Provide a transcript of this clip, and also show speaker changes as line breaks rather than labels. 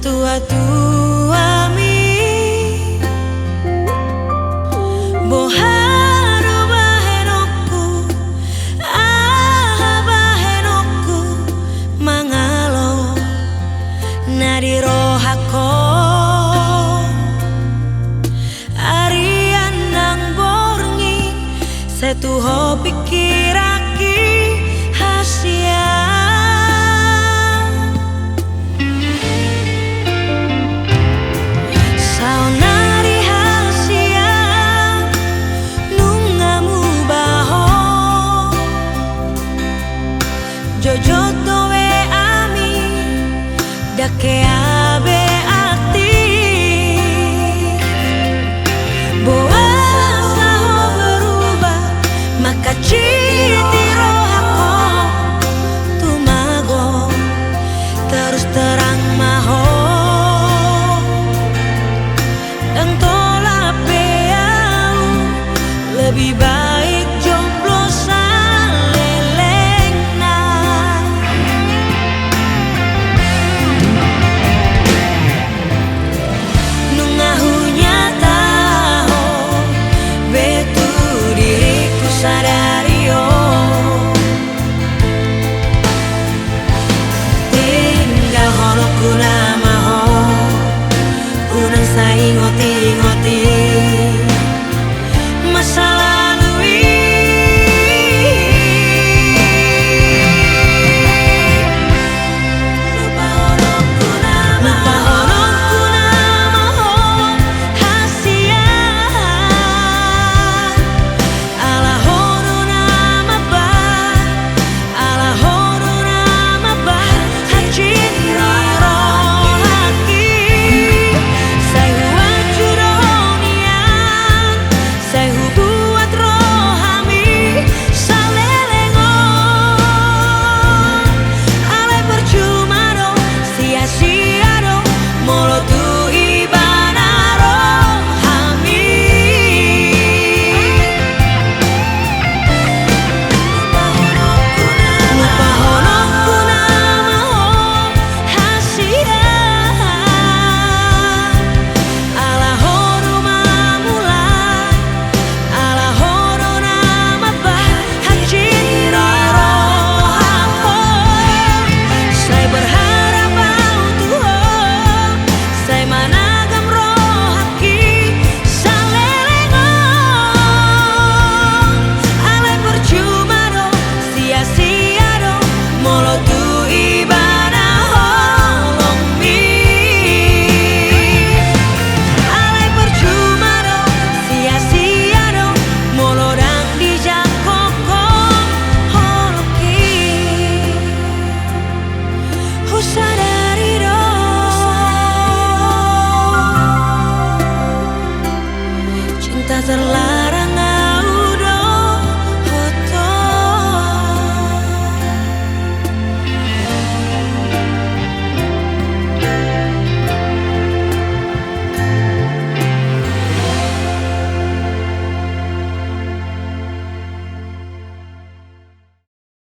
tua-tua mi boharu bahenokku bahenokku mangalo nadirohako arian nang borngi setuho pikiraki hasia Jojo we ami dake abe ati boa saho berubah maka citi rohako tumago terus terang maho dan tolak beau lebih baik jomblo ingoti-ingoti masa lalu lupa honongku namaho hasia ala hono nama ba hajini rohaki cinta terlarang.